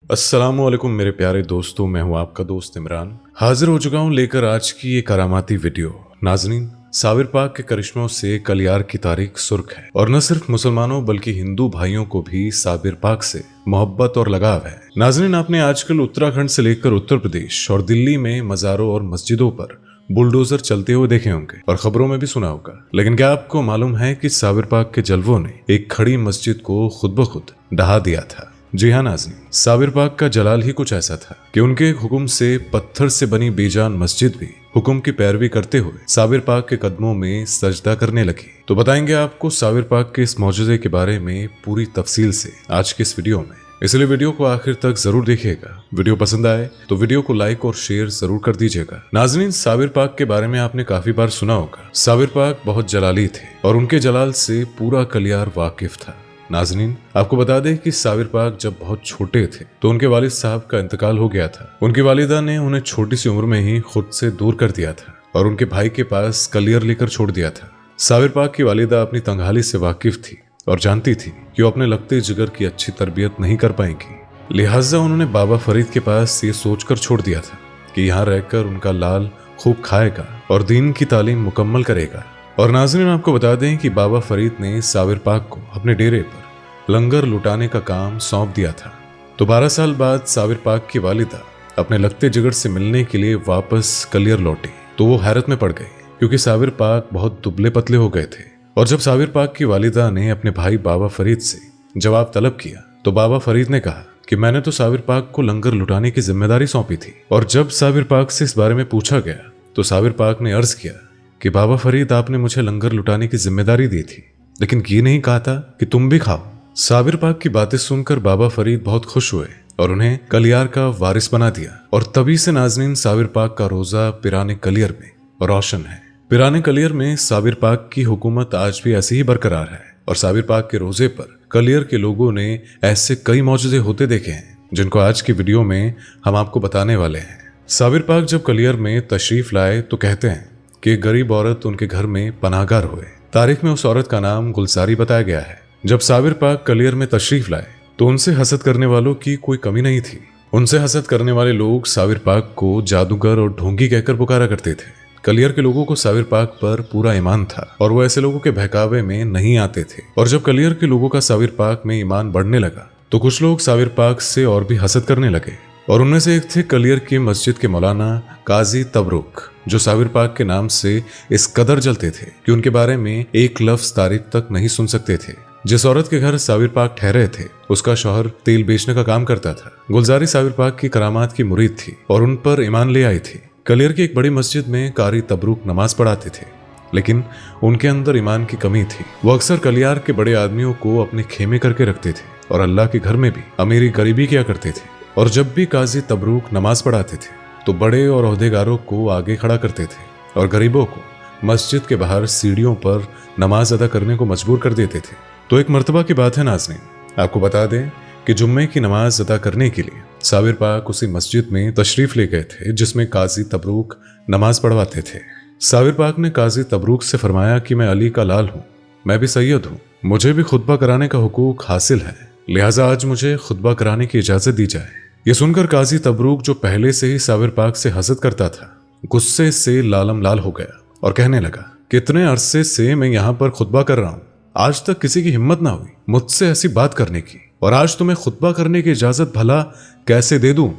अस्सलामुअलैकुम मेरे प्यारे दोस्तों, मैं हूं आपका दोस्त इमरान। हाजिर हो चुका हूं लेकर आज की ये करामाती वीडियो। नाजरीन, साबिर पाक के करिश्मों से कलियार की तारीख सुर्ख है और न सिर्फ मुसलमानों बल्कि हिंदू भाइयों को भी साबिर पाक से मोहब्बत और लगाव है। नाजरीन, आपने आजकल उत्तराखंड से लेकर उत्तर प्रदेश और दिल्ली में मज़ारों और मस्जिदों पर बुलडोजर चलते हुए देखे होंगे और खबरों में भी सुना होगा, लेकिन क्या आपको मालूम है कि साबिर पाक के जलवों ने एक खड़ी मस्जिद को खुद ब खुद ढहा दिया था। जी हाँ नाज़रीन, साबिर पाक का जलाल ही कुछ ऐसा था कि उनके हुक्म से पत्थर से बनी बेजान मस्जिद भी हुक्म की पैरवी करते हुए साबिर पाक के कदमों में सजदा करने लगी। तो बताएंगे आपको साबिर पाक के इस मौजूदे के बारे में पूरी तफसील से आज के इस वीडियो में, इसलिए वीडियो को आखिर तक जरूर देखिएगा। वीडियो पसंद आए तो वीडियो को लाइक और शेयर जरूर कर दीजिएगा। नाज़रीन, साबिर पाक के बारे में आपने काफी बार सुना होगा। साबिर पाक बहुत जलाली थे और उनके जलाल से पूरा कलियार वाकिफ था। नाज़रीन, आपको बता दें कि साबिर पाक जब बहुत छोटे थे तो उनके वालिद साहब का इंतकाल हो गया था। उनकी वालिदा ने उन्हें छोटी सी उम्र में ही खुद से दूर कर दिया था और उनके भाई के पास कलियर लेकर छोड़ दिया था। साबिर पाक की वालिदा अपनी तंगहाली से वाकिफ थी और जानती थी कि वो अपने लगते जिगर की अच्छी तरबियत नहीं कर पाएंगी, लिहाजा उन्होंने बाबा फरीद के पास ये सोचकर छोड़ दिया था कि यहाँ रहकर उनका लाल खूब खाएगा और दीन की तालीम मुकम्मल करेगा। और नाज़रीन, आपको बता दें कि बाबा फरीद ने साबिर पाक को अपने डेरे पर लंगर लुटाने का काम सौंप दिया था। तो 12 साल बाद साबिर पाक की वालिदा अपने लगते जिगर से मिलने के लिए वापस कलियर लौटी तो वो हैरत में पड़ गई, क्योंकि साबिर पाक बहुत दुबले पतले हो गए थे। और जब साबिर पाक की वालिदा ने अपने भाई बाबा फरीद से जवाब तलब किया तो बाबा फरीद ने कहा कि मैंने तो साबिर पाक को लंगर लुटाने की जिम्मेदारी सौंपी थी। और जब साबिर पाक से इस बारे में पूछा गया तो साबिर पाक ने अर्ज किया कि बाबा फरीद, आपने मुझे लंगर लुटाने की जिम्मेदारी दी थी, लेकिन ये नहीं कहा था कि तुम भी खाओ। साबिर पाक की बातें सुनकर बाबा फरीद बहुत खुश हुए और उन्हें कलियार का वारिस बना दिया। और तभी से नाज़रीन, साबिर पाक का रोजा पिराने कलियर में रोशन है। पिराने कलियर में साबिर पाक की हुकूमत आज भी ऐसी ही बरकरार है और साबिर पाक के रोजे पर कलियर के लोगों ने ऐसे कई मौजूदे होते देखे हैं जिनको आज की वीडियो में हम आपको बताने वाले हैं। साबिर पाक जब कलियर में तशरीफ लाए तो कहते हैं कि एक गरीब औरत उनके घर में पनाहगार हुए। तारीख में उस औरत का नाम गुलजारी बताया गया है। जब साबिर पाक कलियर में तशरीफ लाए तो उनसे हसद करने वालों की कोई कमी नहीं थी। उनसे हसद करने वाले लोग साबिर पाक को जादूगर और ढोंगी कहकर पुकारा करते थे। कलियर के लोगों को साबिर पाक पर पूरा ईमान था और वो ऐसे लोगों के बहकावे में नहीं आते थे। और जब कलियर के लोगों का साबिर पाक में ईमान बढ़ने लगा तो कुछ लोग साबिर पाक से और भी हसद करने लगे। और उनमें से एक थे कलियर की मस्जिद के मौलाना काजी तबरुक, जो साबिर पाक के नाम से इस कदर जलते थे कि उनके बारे में एक लफ्ज तारीफ तक नहीं सुन सकते थे। जिस औरत के घर साबिर पाक ठहरे थे उसका शौहर तेल बेचने का काम करता था। गुलजारी साबिर पाक की करामात की मुरीद थी और उन पर ईमान ले आई थी। कलियर की एक बड़ी मस्जिद में कारी तबरुक नमाज पढ़ाते थे, लेकिन उनके अंदर ईमान की कमी थी। वो अक्सर कलियार के बड़े आदमियों को अपने खेमे करके रखते थे और अल्लाह के घर में भी अमीरी गरीबी किया करते थे। और जब भी काजी तबरुक नमाज पढ़ाते थे तो बड़े और ओहदेगारों को आगे खड़ा करते थे और गरीबों को मस्जिद के बाहर सीढ़ियों पर नमाज अदा करने को मजबूर कर देते थे। तो एक मर्तबा की बात है नाज़रीन, आपको बता दें कि जुम्मे की नमाज अदा करने के लिए साबिर पाक उसी मस्जिद में तशरीफ ले गए थे जिसमें काजी तबरुक नमाज पढ़वाते थे। साबिर पाक ने काजी तबरुक से फरमाया कि मैं अली का लाल हूँ, मैं भी सैयद हूँ, मुझे भी खुतबा कराने का हुकूक हासिल है, लिहाजा आज मुझे खुतबा कराने की इजाजत दी जाए। ये सुनकर काजी तबरुक, जो पहले से ही साबिर पाक से हसद करता था, गुस्से से लालम लाल हो गया और कहने लगा, कितने अरसे से मैं यहाँ पर खुतबा कर रहा हूँ, आज तक किसी की हिम्मत ना हुई मुझसे ऐसी बात करने की, और आज तुम्हें खुतबा करने की इजाजत भला कैसे दे दूं।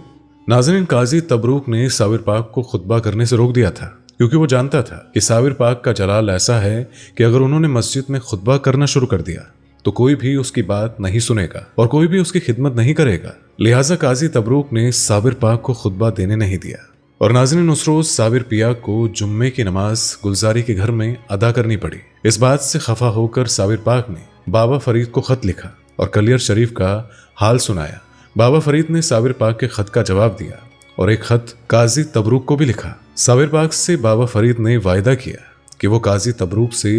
नाज़रीन, काजी तबरुक ने साबिर पाक को खुतबा करने से रोक दिया था, क्योंकि वो जानता था कि साबिर पाक का जलाल ऐसा है कि अगर उन्होंने मस्जिद में खुतबा करना शुरू कर दिया तो कोई भी उसकी बात नहीं सुनेगा और कोई भी उसकी खिदमत नहीं करेगा। लिहाजा काजी तबरुक ने साबिर पाक को खुतबा देने नहीं दिया। और नाज़रीन, उस रोज साबिर पिया को जुम्मे की नमाज गुलजारी के घर में अदा करनी पड़ी। इस बात से खफा होकर साबिर पाक ने बाबा फरीद को खत लिखा और कलियर शरीफ का हाल सुनाया। बाबा फरीद ने साबिर पाक के खत का जवाब दिया और एक खत काजी तबरुक को भी लिखा। साबिर पाक से बाबा फरीद ने वायदा किया कि वो काजी तबरुक से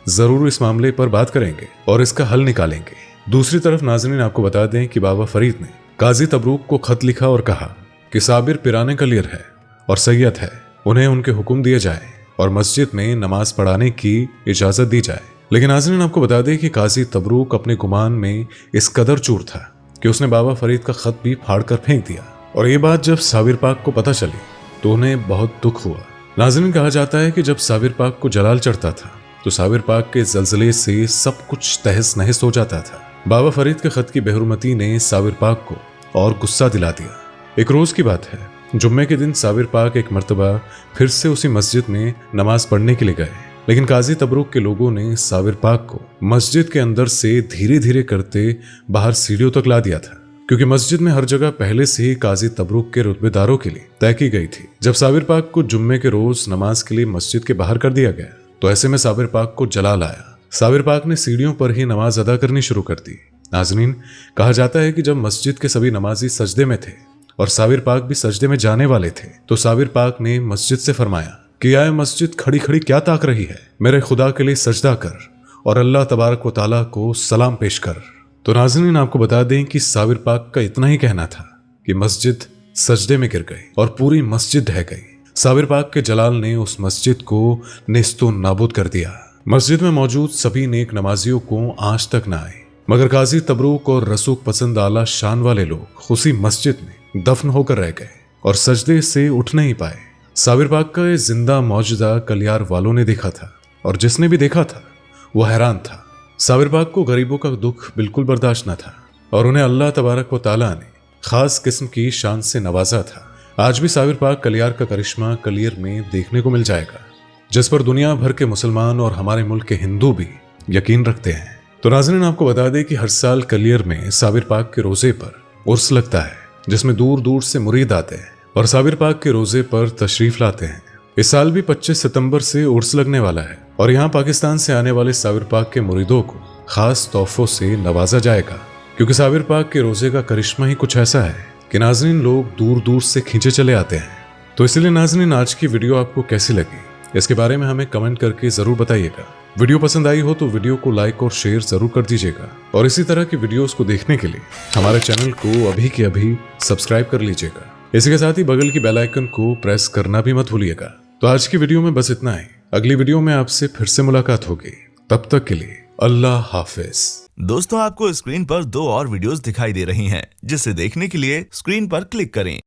जरूर इस मामले पर बात करेंगे और इसका हल निकालेंगे। दूसरी तरफ नाज़रीन, आपको बता दें कि बाबा फरीद ने काजी तबरुक को खत लिखा और कहा कि साबिर पिराने कलियर है और सैयद है, उन्हें उनके हुक्म दिए जाए और मस्जिद में नमाज पढ़ाने की इजाजत दी जाए। लेकिन नाज़रीन, आपको बता दें कि काजी तबरुक अपने गुमान में इस कदर चूर था कि उसने बाबा फरीद का खत भी फाड़ कर फेंक दिया। और ये बात जब साबिर पाक को पता चली तो उन्हें बहुत दुख हुआ। नाज़रीन, कहा जाता है कि जब साबिर पाक को जलाल चढ़ता था तो साबिर पाक के जलजले से सब कुछ तहस नहस हो जाता था। बाबा फरीद के खत की बेहुरमती ने साबिर पाक को और गुस्सा दिला दिया। एक रोज की बात है, जुम्मे के दिन साबिर पाक एक मर्तबा फिर से उसी मस्जिद में नमाज पढ़ने के लिए गए, लेकिन काजी तबरुक के लोगों ने साबिर पाक को मस्जिद के अंदर से धीरे धीरे करते बाहर सीढ़ियों तक ला दिया था, क्योंकि मस्जिद में हर जगह पहले से ही काजी तबरुक के रुतबेदारों के लिए तय की गई थी। जब साबिर पाक को जुम्मे के रोज नमाज के लिए मस्जिद के बाहर कर दिया गया तो ऐसे में साबिर पाक को जलाल आया। साबिर पाक ने सीढ़ियों पर ही नमाज अदा करनी शुरू कर दी। नाज़रीन, कहा जाता है कि जब मस्जिद के सभी नमाजी सजदे में थे और साबिर पाक भी सजदे में जाने वाले थे तो साबिर पाक ने मस्जिद से फरमाया कि आए मस्जिद खड़ी खड़ी क्या ताक रही है, मेरे खुदा के लिए सजदा कर और अल्लाह तबारक व तआला को सलाम पेश कर। तो नाज़रीन, आपको बता दें कि साबिर पाक का इतना ही कहना था कि मस्जिद सजदे में गिर गई और पूरी मस्जिद ढह गई। साबिर पाक के जलाल ने उस मस्जिद को नेस्तो नाबूद कर दिया। मस्जिद में मौजूद सभी नेक नमाजियों को आज तक न आए, मगर काजी तबरूक और रसूख पसंद आला शान वाले लोग उसी मस्जिद में दफन होकर रह गए और सजदे से उठ नहीं पाए। साबिर पाक का ये जिंदा मौजूदा कलियार वालों ने देखा था और जिसने भी देखा था वो हैरान था। साबिर पाक को गरीबों का दुख बिल्कुल बर्दाश्त न था और उन्हें अल्लाह तबारक व तआला ने खास किस्म की शान से नवाजा था। आज भी साबिर पाक कलियार का करिश्मा कलियर में देखने को मिल जाएगा, जिस पर दुनिया भर के मुसलमान और हमारे मुल्क के हिंदू भी यकीन रखते हैं। तो नाज़रीन, आपको बता दें कि हर साल कलियर में साबिर पाक के रोजे पर उर्स लगता है, जिसमें दूर दूर से मुरीद आते हैं और साबिर पाक के रोजे पर तशरीफ लाते हैं। इस साल भी 25 सितंबर से उर्स लगने वाला है और यहाँ पाकिस्तान से आने वाले साबिर पाक के मुरीदों को खास तोहफों से नवाजा जाएगा, क्योंकि साबिर पाक के रोजे का करिश्मा ही कुछ ऐसा है कि नाज़रीन लोग दूर दूर से खींचे चले आते हैं। तो इसलिए नाज़रीन, आज की वीडियो आपको कैसी लगी इसके बारे में हमें कमेंट करके जरूर बताइएगा। वीडियो पसंद आई हो तो वीडियो को लाइक और शेयर जरूर कर दीजिएगा और इसी तरह की वीडियोस को देखने के लिए हमारे चैनल को अभी के अभी सब्सक्राइब कर लीजिएगा। इसी के साथ ही बगल की बेल आइकन को प्रेस करना भी मत भूलिएगा। तो आज की वीडियो में बस इतना ही। अगली वीडियो में आपसे फिर से मुलाकात होगी, तब तक के लिए अल्लाह हाफिज। दोस्तों, आपको स्क्रीन पर 2 और वीडियोस दिखाई दे रही हैं, जिसे देखने के लिए स्क्रीन पर क्लिक करें।